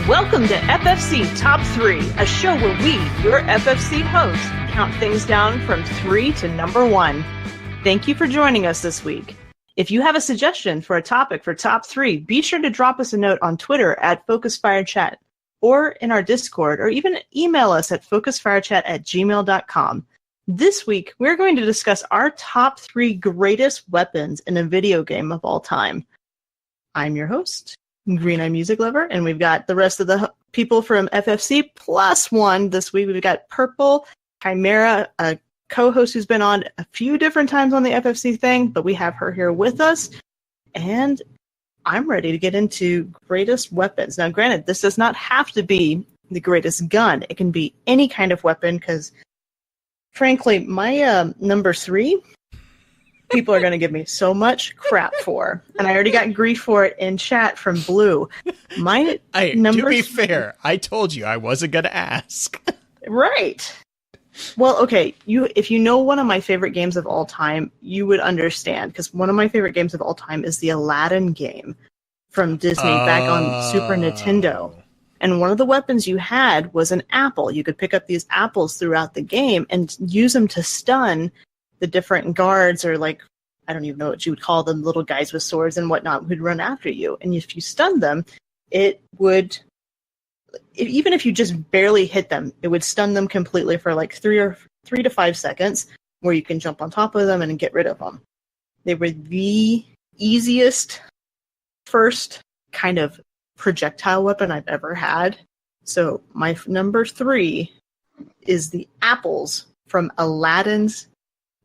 Welcome to FFC Top 3, a show where we, your FFC hosts, count things down from 3 to number 1. Thank you for joining us this week. If you have a suggestion for a topic for Top 3, be sure to drop us a note on Twitter at FocusFireChat, or in our Discord, or even email us at focusfirechat@gmail.com. This week, we're going to discuss our top 3 greatest weapons in a video game of all time. I'm your host, Green Eye Music Lover, and we've got the rest of the people from FFC plus one this week. We've got PurpleChimera, a co-host who's been on a few different times on the FFC thing, but we have her here with us, and I'm ready to get into greatest weapons. Now, granted, this does not have to be the greatest gun. It can be any kind of weapon, because, frankly, my number 3... people are going to give me so much crap for. And I already got grief for it in chat from Blue. My number... To be fair, I told you I wasn't going to ask. Right. Well, okay, if you know one of my favorite games of all time, you would understand. Because one of my favorite games of all time is the Aladdin game from Disney back on Super Nintendo. And one of the weapons you had was an apple. You could pick up these apples throughout the game and use them to stun the different guards, or like, I don't even know what you would call them, little guys with swords and whatnot, who'd run after you. And if you stunned them, it would, even if you just barely hit them, it would stun them completely for like 3 to 5 seconds, where you can jump on top of them and get rid of them. They were the easiest first kind of projectile weapon I've ever had. So my number 3 is the apples from Aladdin's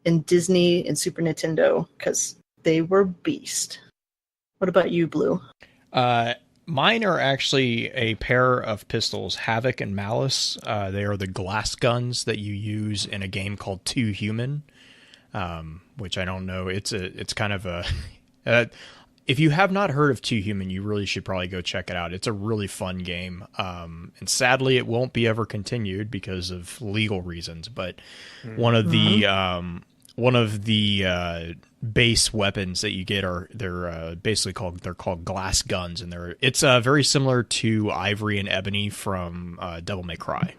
in Disney and Super Nintendo, because they were beast. What about you, Blue? Mine are actually a pair of pistols, Havoc and Malice. They are the glass guns that you use in a game called Too Human, which I don't know. It's kind of a... if you have not heard of Too Human, you really should probably go check it out. It's a really fun game. And sadly, it won't be ever continued because of legal reasons. But one of the base weapons that you get they're called glass guns, and it's very similar to Ivory and Ebony from Devil May Cry.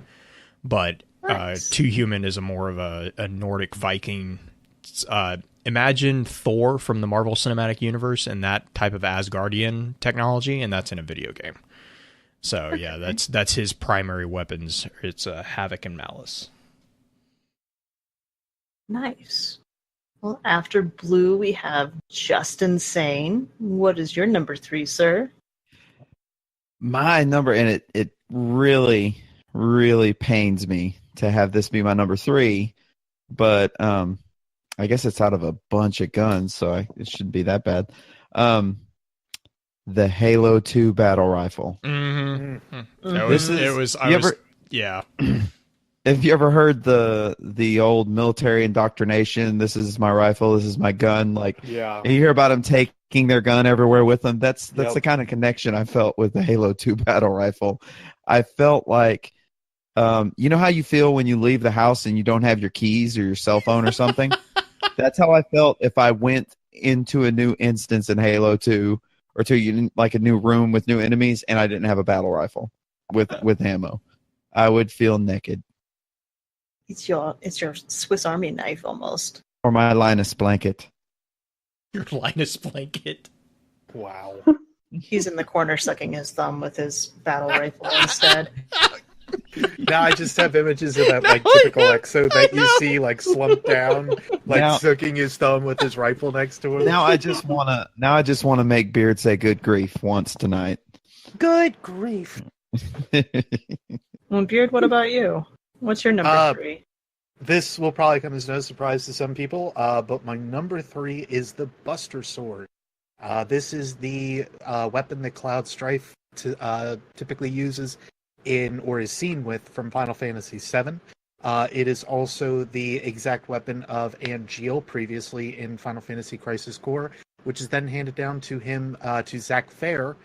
But nice. Too Human is more of a Nordic Viking. Imagine Thor from the Marvel Cinematic Universe and that type of Asgardian technology, and that's in a video game. So okay. Yeah, that's his primary weapons. It's Havoc and Malice. Nice. Well, after Blue, we have Just Insane. What is your number 3, sir? My number, and it really, really pains me to have this be my number 3, but I guess it's out of a bunch of guns, so it shouldn't be that bad. The Halo 2 battle rifle. Yeah. Have you ever heard the old military indoctrination? This is my rifle. This is my gun. Like, yeah. You hear about them taking their gun everywhere with them. That's the kind of connection I felt with the Halo 2 battle rifle. I felt like, you know how you feel when you leave the house and you don't have your keys or your cell phone or something? That's how I felt if I went into a new instance in Halo 2 or to like a new room with new enemies and I didn't have a battle rifle with ammo. I would feel naked. It's your Swiss Army knife almost. Or my Linus blanket. Your Linus blanket. Wow. He's in the corner sucking his thumb with his battle rifle instead. Now I just have images of that like typical Exo that you see like slumped down, like sucking his thumb with his rifle next to him. Now I just wanna make Beard say good grief once tonight. Good grief. Well, Beard, what about you? What's your number 3? This will probably come as no surprise to some people, but my number 3 is the Buster Sword. This is the weapon that Cloud Strife typically uses or is seen with from Final Fantasy VII. It is also the exact weapon of Angeal previously in Final Fantasy Crisis Core, which is then handed down to him, to Zack Fair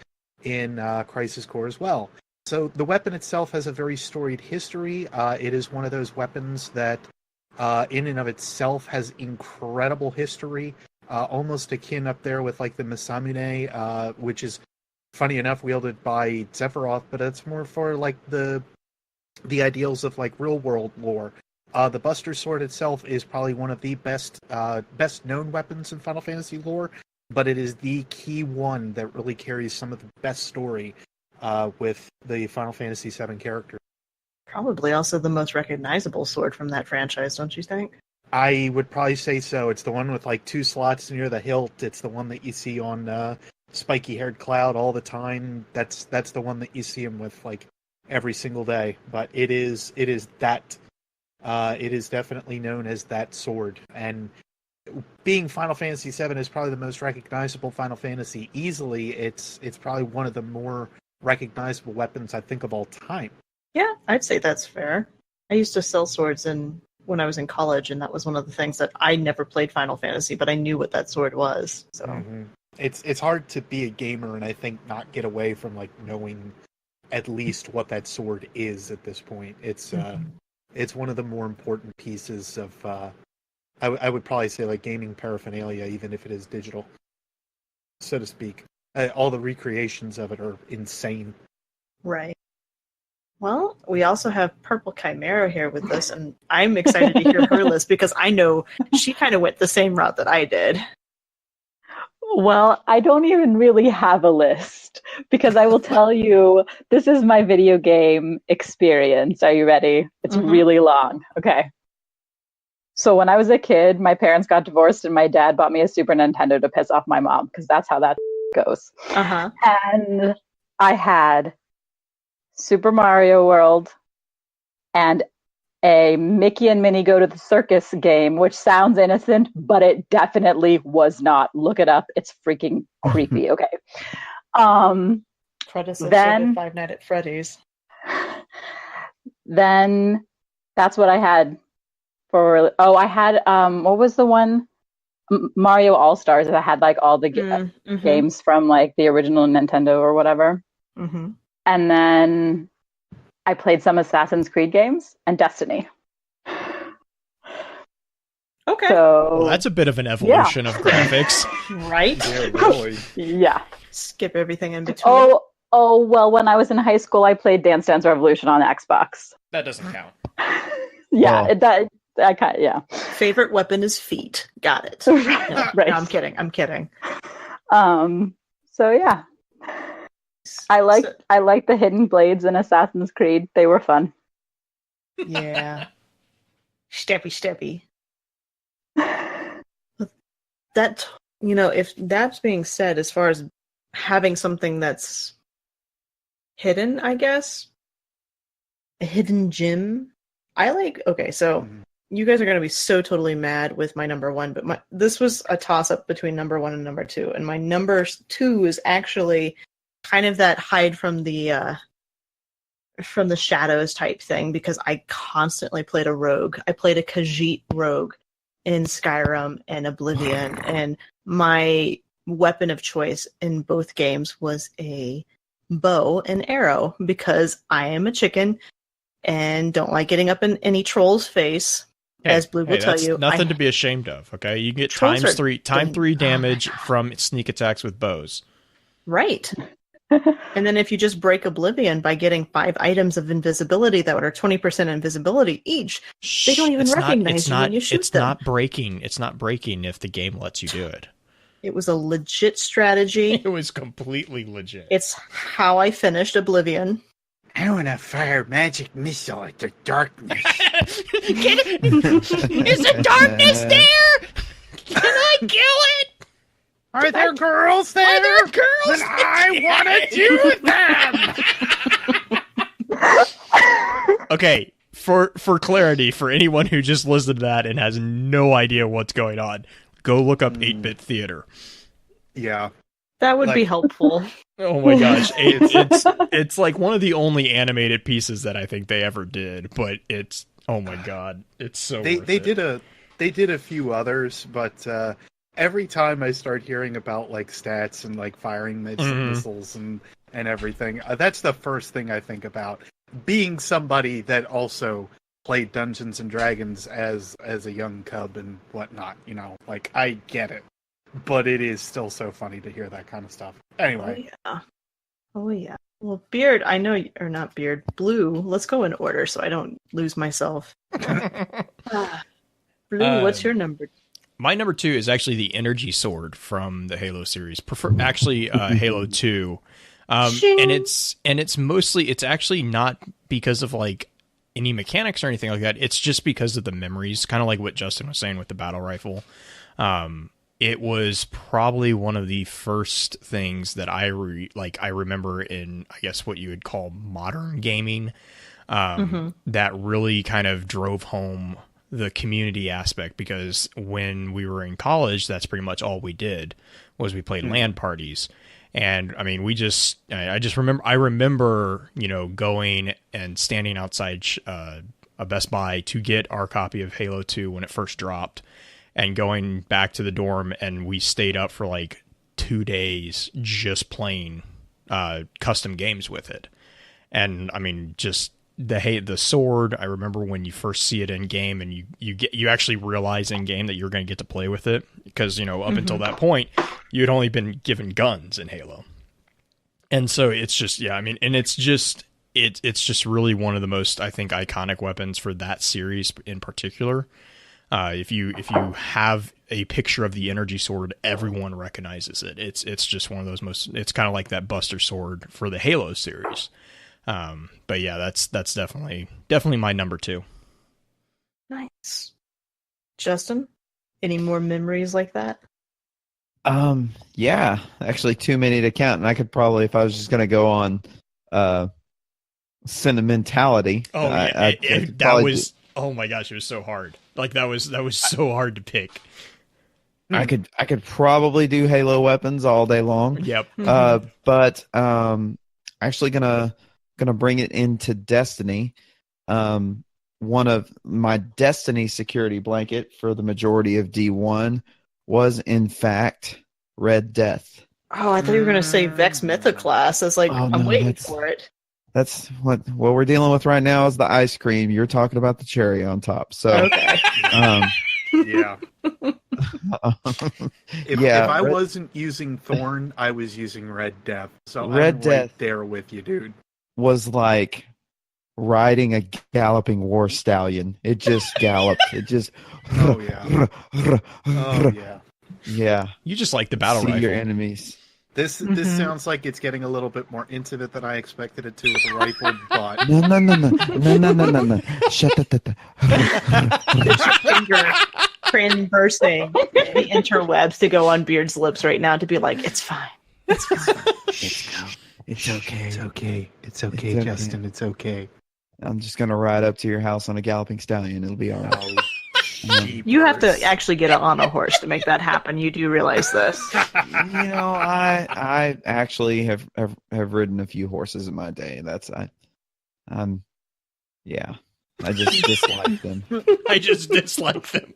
in Crisis Core as well. So the weapon itself has a very storied history. It is one of those weapons that in and of itself has incredible history, almost akin up there with like the Masamune, which is funny enough, wielded by Sephiroth, but it's more for like the ideals of like real world lore. The Buster Sword itself is probably one of the best known weapons in Final Fantasy lore, but it is the key one that really carries some of the best story with the Final Fantasy VII characters. Probably also the most recognizable sword from that franchise, don't you think? I would probably say so. It's the one with like 2 slots near the hilt. It's the one that you see on spiky-haired Cloud all the time. That's the one that you see him with like every single day. But it is definitely known as that sword. And being Final Fantasy VII is probably the most recognizable Final Fantasy easily. It's probably one of the more recognizable weapons I think of all time. Yeah, I'd say that's fair. I used to sell swords when I was in college, and that was one of the things that I never played Final Fantasy, but I knew what that sword was. So it's hard to be a gamer and I think not get away from like knowing at least what that sword is at this point. It's one of the more important pieces of I would probably say like gaming paraphernalia, even if it is digital, so to speak. All the recreations of it are insane. Right. Well, we also have PurpleChimera here with us, and I'm excited to hear her list because I know she kind of went the same route that I did. Well, I don't even really have a list because I will tell you, this is my video game experience. Are you ready? It's really long. Okay. So when I was a kid, my parents got divorced and my dad bought me a Super Nintendo to piss off my mom because that's how that goes. And I had Super Mario World and a Mickey and Minnie Go to the Circus game, which sounds innocent, but it definitely was not. Look it up. It's freaking creepy. Okay. Predecessor then, to Five Nights at Freddy's. Then that's what I had for. Oh, I had what was the one? Mario All Stars. That had like all the games from like the original Nintendo or whatever. And then I played some Assassin's Creed games and Destiny. Okay. So, well, that's a bit of an evolution of graphics. Right? Yeah, really. Yeah. Skip everything in between. Oh, well, when I was in high school, I played Dance Dance Revolution on Xbox. That doesn't count. Yeah, Well. it does. I kind of, yeah. Favorite weapon is feet. Got it. Right. No, I'm kidding. So yeah. I like the hidden blades in Assassin's Creed. They were fun. Yeah. Steppy. That, if that's being said, as far as having something that's hidden, I guess, a hidden gem, you guys are going to be so totally mad with my number one, but this was a toss-up between number one and number two, and my number two is actually kind of that hide from the shadows type thing, because I constantly played a rogue. I played a Khajiit rogue in Skyrim and Oblivion, and my weapon of choice in both games was a bow and arrow, because I am a chicken and don't like getting up in any troll's face. As Blue will tell you, nothing to be ashamed of. Okay, you get times three damage from sneak attacks with bows. Right. And then if you just break Oblivion by getting 5 items of invisibility that are 20% invisibility each, they don't even recognize you when you shoot them. It's not breaking if the game lets you do it. It was a legit strategy. It was completely legit. It's how I finished Oblivion. I want to fire magic missile at the darkness. Is the darkness there? Can I kill it? Are there girls there? Are there girls? Then I want to do them. Okay, for clarity, for anyone who just listened to that and has no idea what's going on, go look up 8-Bit Theater. Yeah. That would be helpful. Oh my gosh, it's like one of the only animated pieces that I think they ever did, but it's, oh my god, it's so they worth it. They did a few others, but every time I start hearing about like stats and like firing missiles and everything, that's the first thing I think about. Being somebody that also played Dungeons and Dragons as a young cub and whatnot, like I get it, but it is still so funny to hear that kind of stuff. Anyway, Oh yeah. Well, Beard, I know, or not Beard, Blue. Let's go in order so I don't lose myself. Blue, what's your number? My number 2 is actually the energy sword from the Halo series. Halo 2. And it's actually not because of like any mechanics or anything like that. It's just because of the memories, kind of like what Justin was saying with the battle rifle. It was probably one of the first things that I remember in, I guess, what you would call modern gaming, that really kind of drove home the community aspect, because when we were in college, that's pretty much all we did was we played LAN parties. And I mean, I remember, going and standing outside a Best Buy to get our copy of Halo 2 when it first dropped, and going back to the dorm, and we stayed up for like 2 days just playing custom games with it. And I mean, just the sword, I remember when you first see it in game, and you actually realize in game that you're going to get to play with it, because up until that point you'd only been given guns in Halo. And so it's just, and it's just really one of the most, I think, iconic weapons for that series in particular. If you have a picture of the energy sword, everyone recognizes it. It's just one of those it's kind of like that Buster Sword for the Halo series. But yeah, that's definitely my number 2. Nice. Justin, any more memories like that? Yeah, actually too many to count, and I could probably, if I was just going to go on sentimentality. Oh yeah, oh my gosh, it was so hard. Like that was so hard to pick. I could probably do Halo weapons all day long. Yep. But actually gonna bring it into Destiny. One of my Destiny security blanket for the majority of D1 was in fact Red Death. Oh, I thought you were gonna say Vex Mythoclast. I was like, I'm waiting for it. That's what we're dealing with right now is the ice cream. You're talking about the cherry on top. So okay. Yeah. If I wasn't using Thorn, I was using Red Death. So I'm right there with you, dude. Was like riding a galloping war stallion. It just galloped. It just. Oh yeah. Oh yeah. Yeah. You just like the battle rifle. Your enemies. This sounds like it's getting a little bit more intimate than I expected it to with a rifle, but no. Shut the. There's your finger traversing the interwebs to go on Beard's lips right now to be like, it's fine. It's fine. It's okay. It's okay. It's okay, Justin. It's okay. I'm just gonna ride up to your house on a galloping stallion. It'll be all right. You have to actually get on a horse to make that happen. You do realize this. I actually have ridden a few horses in my day. Yeah. I just dislike them. I just dislike them.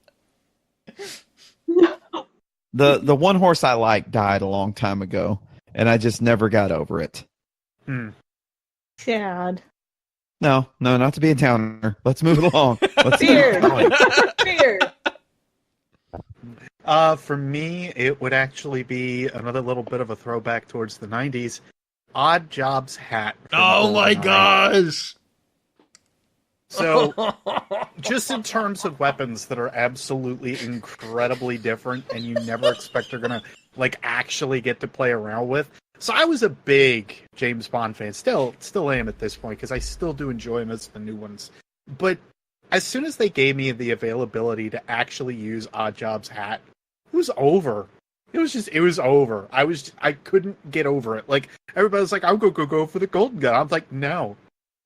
The one horse I liked died a long time ago, and I just never got over it. Sad. No, not to be a downer. Let's move it along. Beard. For me, it would actually be another little bit of a throwback towards the 90s. Odd Jobs hat. Oh my gosh! So, just in terms of weapons that are absolutely incredibly different and you never expect they're going to, actually get to play around with. So I was a big James Bond fan. Still am at this point, because I still do enjoy most of the new ones. But as soon as they gave me the availability to actually use Odd Jobs hat, it was over. It was over. I couldn't get over it. Everybody was like, I'll go for the golden gun. I'm like, no,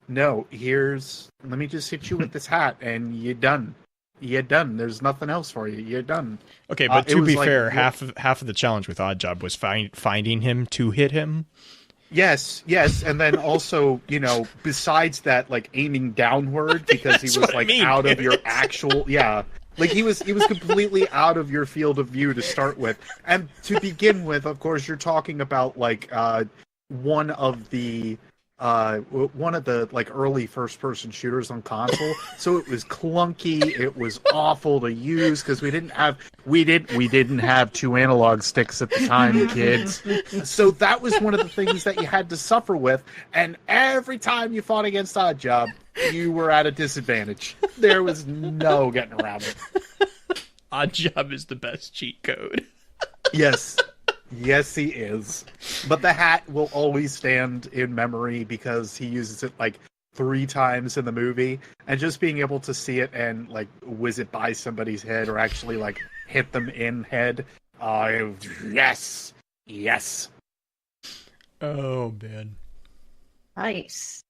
let me just hit you with this hat and you're done. You're done. There's nothing else for you. You're done. Okay, but to be fair, half of the challenge with Odd Job was finding him to hit him. Yes, and then also, besides that, aiming downward, because he was out of your actual, he was completely out of your field of view to start with, and to begin with, of course, you're talking about one of the one of the like early first-person shooters on console, so it was clunky. It was awful to use because we didn't have two analog sticks at the time, kids. So that was one of the things that you had to suffer with. And every time you fought against Oddjob, you were at a disadvantage. There was no getting around it. Oddjob is the best cheat code. Yes. Yes, he is. But the hat will always stand in memory because he uses it like 3 times in the movie. And just being able to see it and like whiz it by somebody's head or actually like hit them in head. Yes. Yes. Oh, man. Nice.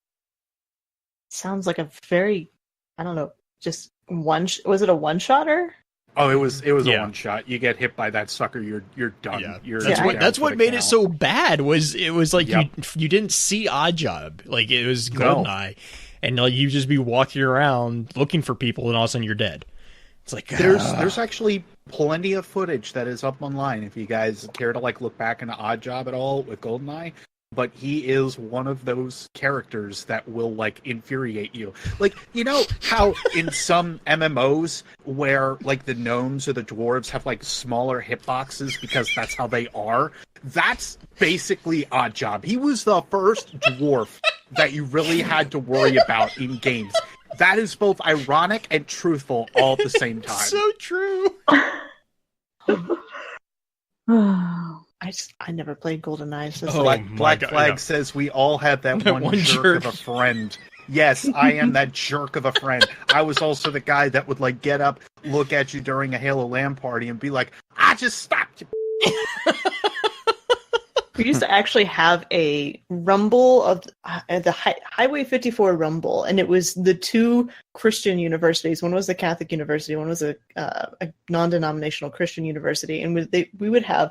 Sounds like a very, I don't know, just was it a one-shotter? Oh, it was a one shot. You get hit by that sucker, you're done. Yeah. That's what made it so bad. It was like you didn't see Oddjob. Like it was Goldeneye, and like you just be walking around looking for people, and all of a sudden you're dead. It's like there's actually plenty of footage that is up online if you guys care to like look back into Oddjob at all with Goldeneye. But he is one of those characters that will, like, infuriate you. Like, you know how in some MMOs where, like, the gnomes or the dwarves have, like, smaller hitboxes because that's how they are? That's basically Oddjob. He was the first dwarf that you really had to worry about in games. That is both ironic and truthful all at the same time. So true. I never played GoldenEye. So Black Flag says we all had that one jerk of a friend. Yes, I am that jerk of a friend. I was also the guy that would like get up, look at you during a Halo LAN party, and be like, "I just stopped you." We used to actually have a rumble of the Highway 54 rumble, and it was the 2 Christian universities. One was the Catholic university, one was a non-denominational Christian university, and we would have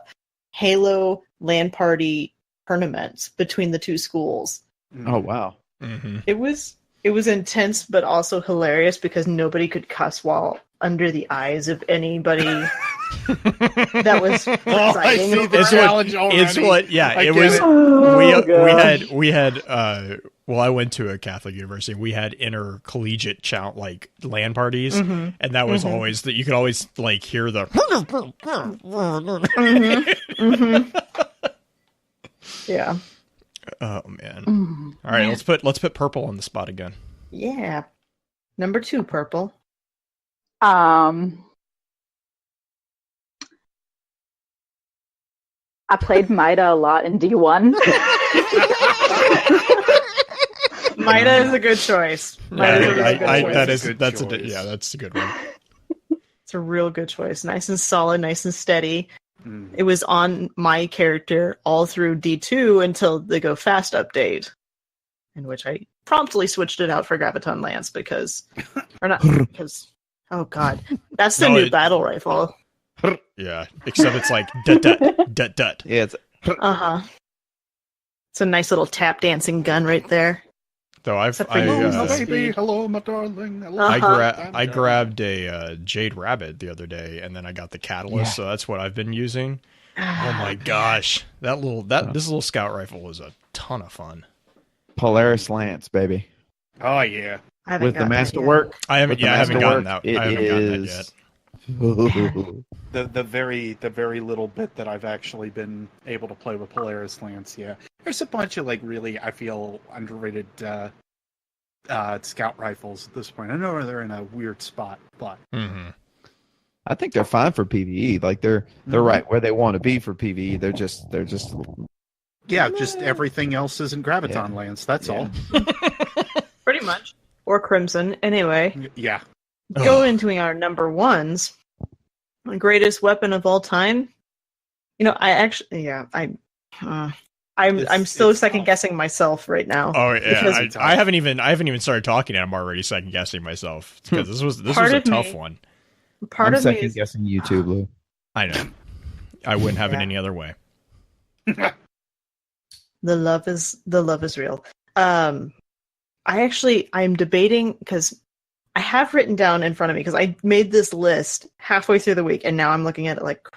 Halo LAN party tournaments between the 2 schools. Oh wow! Mm-hmm. It was intense, but also hilarious because nobody could cuss while under the eyes of anybody that was presiding. I see the challenge already. It's what, yeah. It was. We had. Well, I went to a Catholic university. And we had intercollegiate like LAN parties, and that was always that you could always like hear the. Yeah. Oh man! All right, let's put Purple on the spot again. Yeah, number 2, Purple. I played Mida a lot in D1. Mida is a good choice. That's a good one. It's a real good choice. Nice and solid, nice and steady. It was on my character all through D2 until the Go Fast update, in which I promptly switched it out for Graviton Lance because, oh god, that's the new battle rifle. Yeah, except it's like dut. Yeah, it's It's a nice little tap dancing gun right there. Though baby, hello, my darling. I grabbed a Jade Rabbit the other day, and then I got the Catalyst, so that's what I've been using. Oh my gosh, this little scout rifle was a ton of fun. Polaris Lance, baby. Oh yeah, with the masterwork. I haven't gotten that yet. The very little bit that I've actually been able to play with Polaris Lance, yeah. There's a bunch of like really, I feel, underrated scout rifles at this point. I know they're in a weird spot, but I think they're fine for PvE. Like they're right where they want to be for PvE. They're just just everything else isn't Graviton Lance. That's all. Pretty much. Or Crimson. Anyway. Yeah. Go into our number 1s. The greatest weapon of all time. You know, I'm still second guessing myself right now. Oh yeah, I haven't even started talking, and I'm already second guessing myself because this was a tough one. I'm second guessing you too, Blue. I know. I wouldn't have it any other way. The love is real. I'm debating because I have written down in front of me because I made this list halfway through the week, and now I'm looking at it like,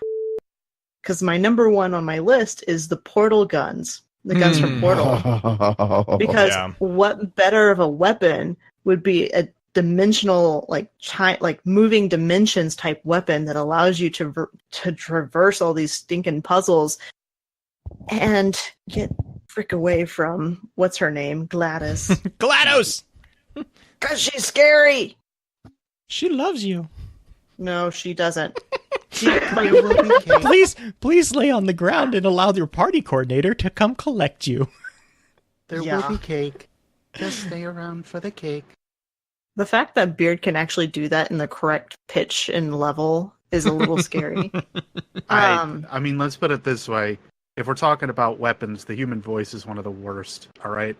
because my number 1 on my list is the portal guns the guns from Portal. Because what better of a weapon would be a dimensional, like moving dimensions type weapon that allows you to traverse all these stinking puzzles and get frick away from what's her name, Gladys. GLaDOS! Because she's scary. She loves you. No, she doesn't. Please lay on the ground and allow your party coordinator to come collect you. There will be cake. Just stay around for the cake. The fact that Beard can actually do that in the correct pitch and level is a little scary. I mean, let's put it this way. If we're talking about weapons, the human voice is one of the worst, all right?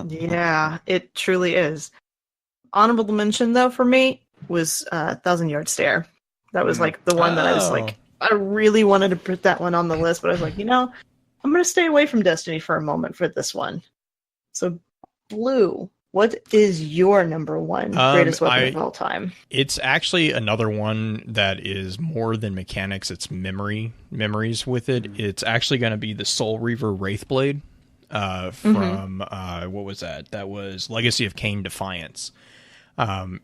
Yeah, it truly is. Honorable mention, though, for me, was 1,000-Yard Stare. That was, like, the one that I was like, I really wanted to put that one on the list, but I was like, I'm going to stay away from Destiny for a moment for this one. So, Blue, what is your number one greatest weapon of all time? It's actually another one that is more than mechanics. It's memories with it. It's actually going to be the Soul Reaver Wraith Blade from, what was that? That was Legacy of Kain Defiance.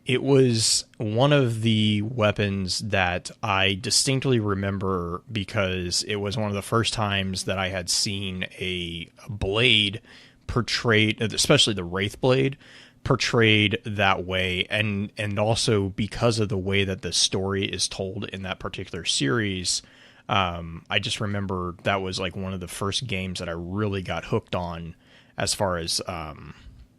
It was one of the weapons that I distinctly remember because it was one of the first times that I had seen a blade portrayed, especially the Wraith Blade, portrayed that way, and also because of the way that the story is told in that particular series. I just remember that was like one of the first games that I really got hooked on as far as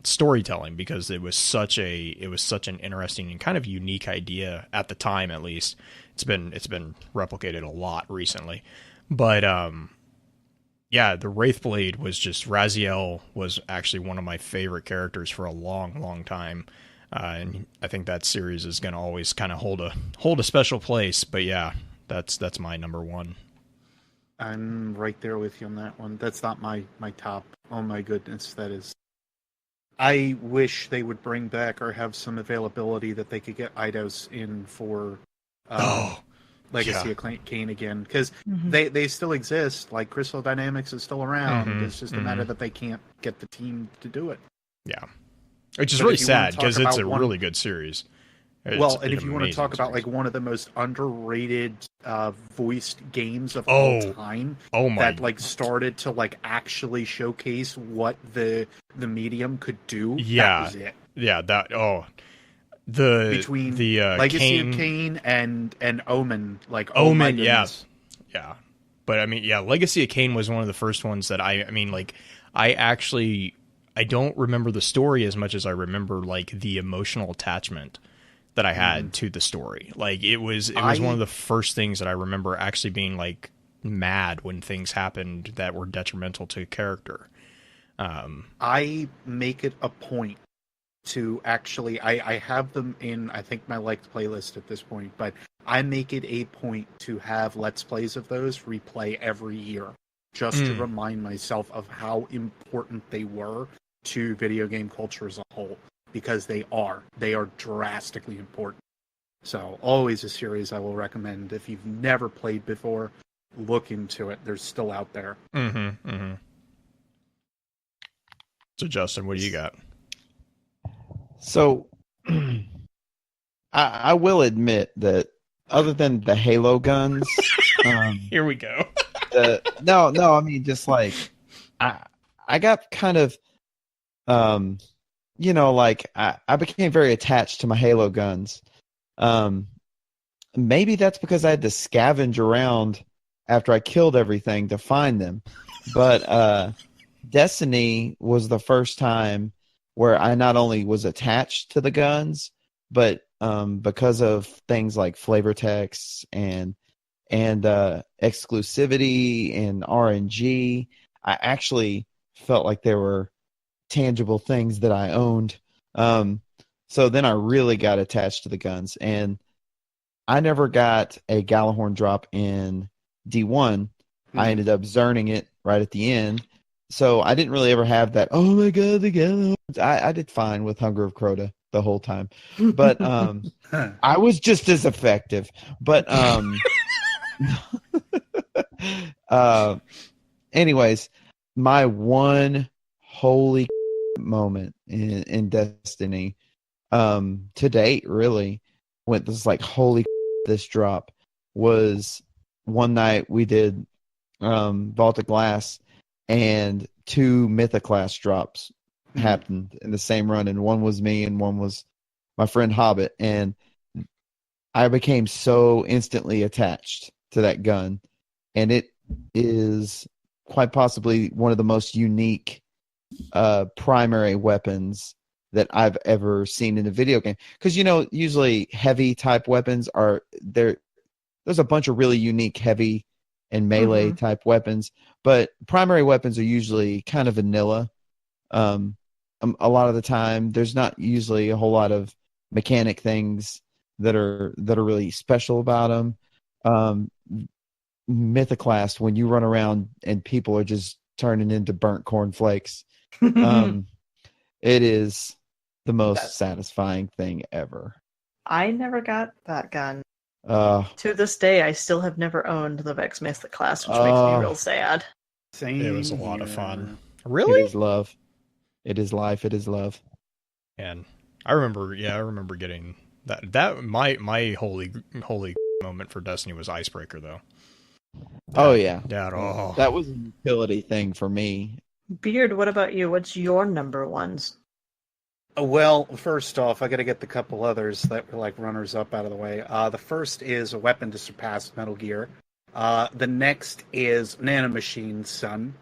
storytelling, because it was such an interesting and kind of unique idea at the time. At least it's been replicated a lot recently, but the Wraith Blade was just, Raziel was actually one of my favorite characters for a long time, and I think that series is going to always kind of hold a special place. But yeah, that's my number one. I'm right there with you on that one. That's not my top. Oh my goodness, that is. I wish they would bring back or have some availability that they could get Eidos in for Legacy of Kain again, because they still exist. Like, Crystal Dynamics is still around. It's just a matter that they can't get the team to do it. Yeah, which is really sad because it's a really good series. And if you want to talk about like one of the most underrated voiced games of all time, that like started to like actually showcase what the medium could do. Yeah, that was it. Yeah, between the Legacy of Kain and Omen, like Omen, yeah. But I mean, Legacy of Kain was one of the first ones that I don't remember the story as much as I remember like the emotional attachment that I had to the story. Like, it was one of the first things that I remember actually being like mad when things happened that were detrimental to character. I make it a point to actually, I have them in, I think, my liked playlist at this point, but I make it a point to have Let's Plays of those replay every year, just to remind myself of how important they were to video game culture as a whole. Because they are drastically important. So, always a series I will recommend. If you've never played before, look into it. They're still out there. So, Justin, what do you got? So, I will admit that other than the Halo guns, here we go. No, I mean, just like I got kind of like I became very attached to my Halo guns. Maybe that's because I had to scavenge around after I killed everything to find them. But Destiny was the first time where I not only was attached to the guns, but because of things like flavor text and exclusivity and RNG, I actually felt like there were tangible things that I owned. So then I really got attached to the guns, and I never got a Galahorn drop in D1. I ended up zerning it right at the end. So I didn't really ever have that, oh my god, the Galahorns. I did fine with Hunger of Crota the whole time. But I was just as effective. But anyways, my one holy moment in Destiny to date, really, when this like holy this drop was one night we did Vault of Glass, and 2 Mythoclast drops happened in the same run, and one was me and one was my friend Hobbit, and I became so instantly attached to that gun, and it is quite possibly one of the most unique primary weapons that I've ever seen in a video game. Because, usually heavy type weapons are there. There's a bunch of really unique heavy and melee type weapons, but primary weapons are usually kind of vanilla. A lot of the time, there's not usually a whole lot of mechanic things that are really special about them. Mythoclast, when you run around and people are just turning into burnt cornflakes, it is the most satisfying thing ever. I never got that gun. To this day, I still have never owned the Vex Mythoclast, which makes me real sad. Same it was a lot of fun. Really? It is love. It is life. It is love. And I remember getting that my holy moment for Destiny was Icebreaker, though. Oh yeah. That was a utility thing for me. Beard, what about you? What's your number ones? Well, first off, I got to get the couple others that were like runners up out of the way. The first is a weapon to surpass Metal Gear. The next is Nanomachine's Son.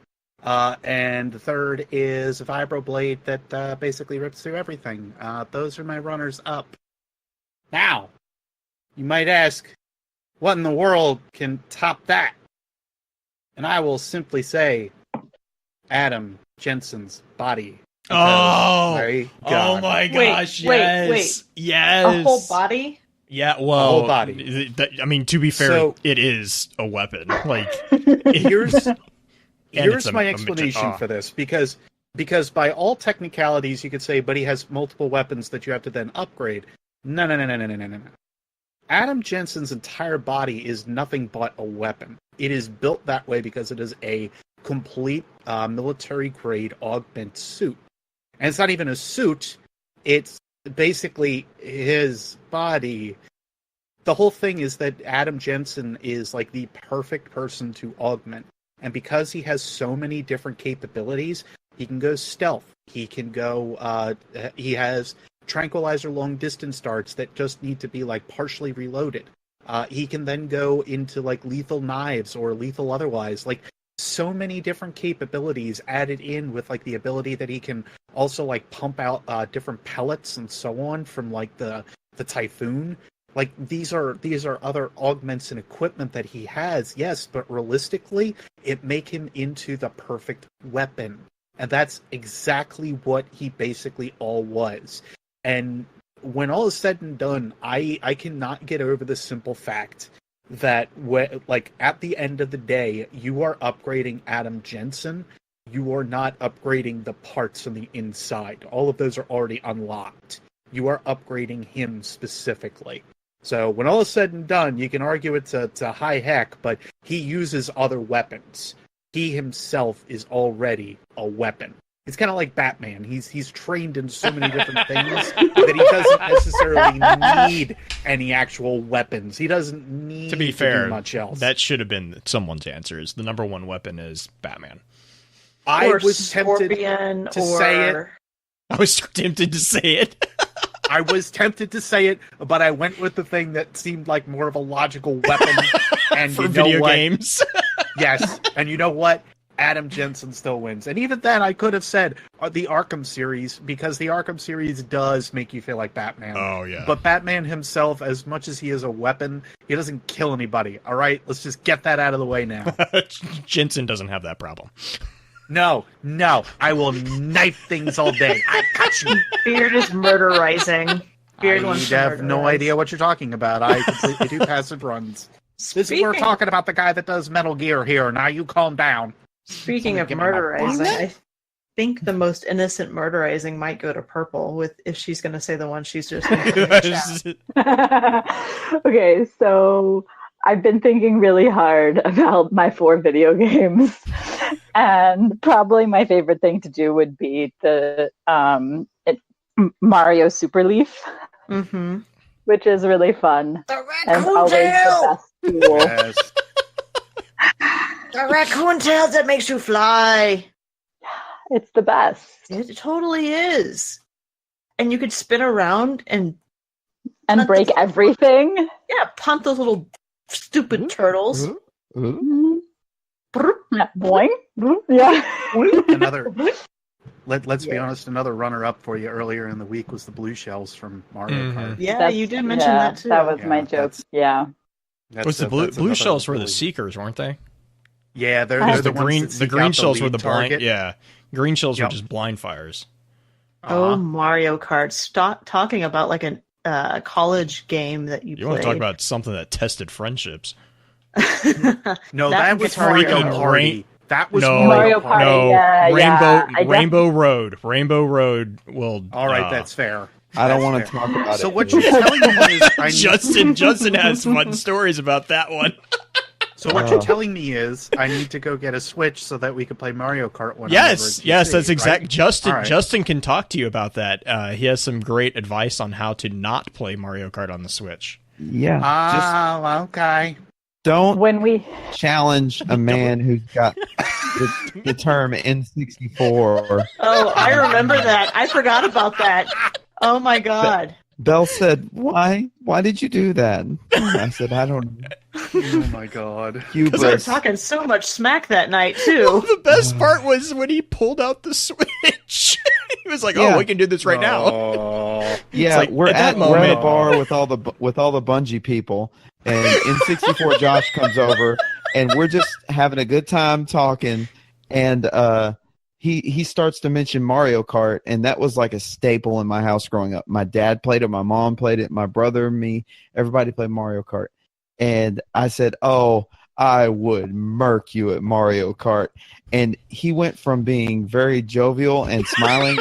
And the third is a vibroblade that basically rips through everything. Those are my runners up. Now, you might ask, what in the world can top that? And I will simply say, Adam Jensen's body. Oh my gosh! Wait. Yes. A whole body? Yeah, well, a whole body. I mean, to be fair, it is a weapon. Like, here's my explanation for this, because by all technicalities, you could say, but he has multiple weapons that you have to then upgrade. No. Adam Jensen's entire body is nothing but a weapon. It is built that way because it is a complete military-grade augment suit. And it's not even a suit, it's basically his body. The whole thing is that Adam Jensen is like the perfect person to augment. And because he has so many different capabilities, he can go stealth. He can go, he has tranquilizer long distance darts that just need to be like partially reloaded. He can then go into like lethal knives or lethal otherwise. Like, so many different capabilities added in with like the ability that he can also like pump out different pellets and so on from like the Typhoon. Like, these are other augments and equipment that he has, yes, but realistically, it make him into the perfect weapon. And that's exactly what he basically all was. And when all is said and done, I cannot get over the simple fact that like at the end of the day, you are upgrading Adam Jensen. You are not upgrading the parts on the inside. All of those are already unlocked. You are upgrading him specifically. So when all is said and done, you can argue it's a high heck, but he uses other weapons. He himself is already a weapon. It's kind of like Batman. He's trained in so many different things that he doesn't necessarily need any actual weapons. He doesn't need to do much else. That should have been someone's answer. Is the number one weapon is Batman. I was tempted to say it. I was tempted to say it. I was tempted to say it, but I went with the thing that seemed like more of a logical weapon. And for video games. Yes, and you know what? Adam Jensen still wins. And even then, I could have said the Arkham series, because the Arkham series does make you feel like Batman. Oh, yeah. But Batman himself, as much as he is a weapon, he doesn't kill anybody. All right? Let's just get that out of the way now. Jensen doesn't have that problem. No. I will knife things all day. I cut you. Beard is murderizing. Beard wants to have no idea what you're talking about. I completely do passive runs. We're talking about the guy that does Metal Gear here. Now you calm down. Speaking of murderizing, I think the most innocent murderizing might go to Purple if she's going to say the one she's just Okay, so I've been thinking really hard about my 4 video games. And probably my favorite thing to do would be the Mario Super Leaf, which is really fun. The and raccoon always tail! the best tool. Yes. The raccoon tail that makes you fly. It's the best. It totally is. And you could spin around and break everything. Yeah, punt those little stupid turtles. Yeah, boing. Yeah. Another. Let's be honest. Another runner-up for you earlier in the week was the blue shells from Mario Kart. Yeah, you did mention that too. That was my joke. Yeah. Was the blue shells were the seekers, weren't they? Yeah, they're the green. The green shells were the blind. target. Yeah, green shells were just blind fires. Oh, Mario Kart! Stop talking about like a college game that you played. You want to talk about something that tested friendships? No, that was Mario Party. That was Mario Party. No, Yeah, Rainbow Road. Rainbow Road will. All right, that's fair. I don't want to talk about it. So what you're telling me is, Justin has fun stories about that one. So what you're telling me is, I need to go get a Switch so that we can play Mario Kart. Yes, that's exact. Right? Justin can talk to you about that. He has some great advice on how to not play Mario Kart on the Switch. Yeah. Okay. Don't challenge a man who's got the term N64. Oh, I remember that. I forgot about that. Oh my god. Belle said, "Why? Why did you do that?" I said, "I don't know." Oh my god. Because we were talking so much smack that night too. Well, the best part was when he pulled out the Switch. He was like, "Oh, we can do this right now." Yeah, like, we're at a bar with all the Bungie people, and N64 Josh comes over, and we're just having a good time talking, and he starts to mention Mario Kart, and that was like a staple in my house growing up. My dad played it, my mom played it, my brother, me, everybody played Mario Kart. And I said, "Oh, I would murk you at Mario Kart." And he went from being very jovial and smiling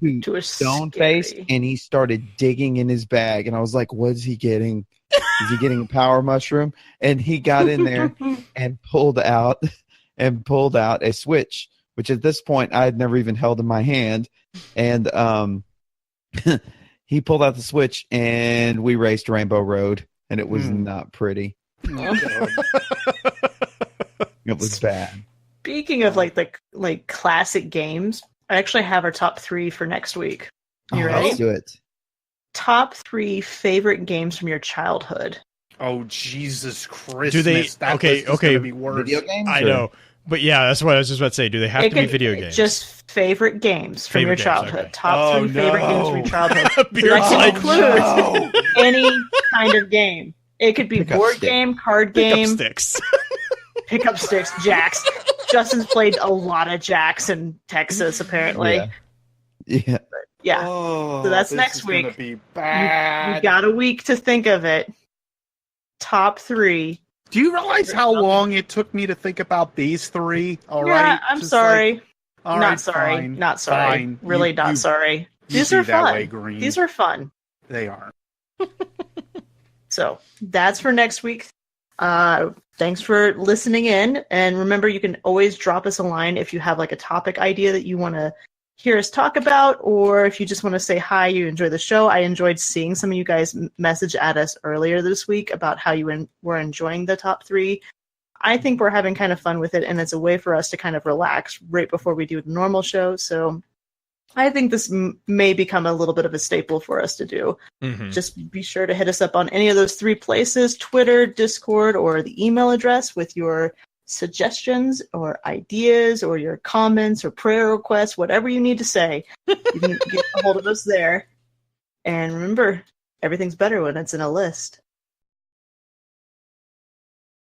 and to a stone face, and he started digging in his bag. And I was like, "What is he getting? Is he getting a power mushroom?" And he got in there and pulled out a Switch, which at this point I had never even held in my hand. And he pulled out the Switch, and we raced Rainbow Road. And it was not pretty. It was bad. Speaking of like classic games, I actually have our top 3 for next week. You ready? Let's do it. Top 3 favorite games from your childhood. Oh Jesus Christmas! Do they? Okay. Gonna be worse. Video games? I know, but yeah, that's what I was just about to say. Do they have to be video games? Just favorite games from your childhood. Okay. Top 3 favorite games from your childhood. Beard's That like, includes any kind of game. It could be board game, card game, pickup sticks, jacks. Justin's played a lot of jacks in Texas, apparently. Yeah. Yeah. Oh, so that's this next is week. Gonna be bad. You got a week to think of it. Top 3. Do you realize how long it took me to think about these 3? All right. I'm sorry. Like, not sorry. fine, Not sorry. fine. Really not sorry. These are fun. These are fun. They are. So that's for next week. Thanks for listening in. And remember, you can always drop us a line if you have like a topic idea that you want to hear us talk about, or if you just want to say hi, you enjoy the show. I enjoyed seeing some of you guys message at us earlier this week about how you were enjoying the top 3. I think we're having kind of fun with it, and it's a way for us to kind of relax right before we do the normal show. So I think this may become a little bit of a staple for us to do. Mm-hmm. Just be sure to hit us up on any of those 3 places, Twitter, Discord, or the email address with your suggestions or ideas or your comments or prayer requests, whatever you need to say. You can get a hold of us there. And remember, everything's better when it's in a list.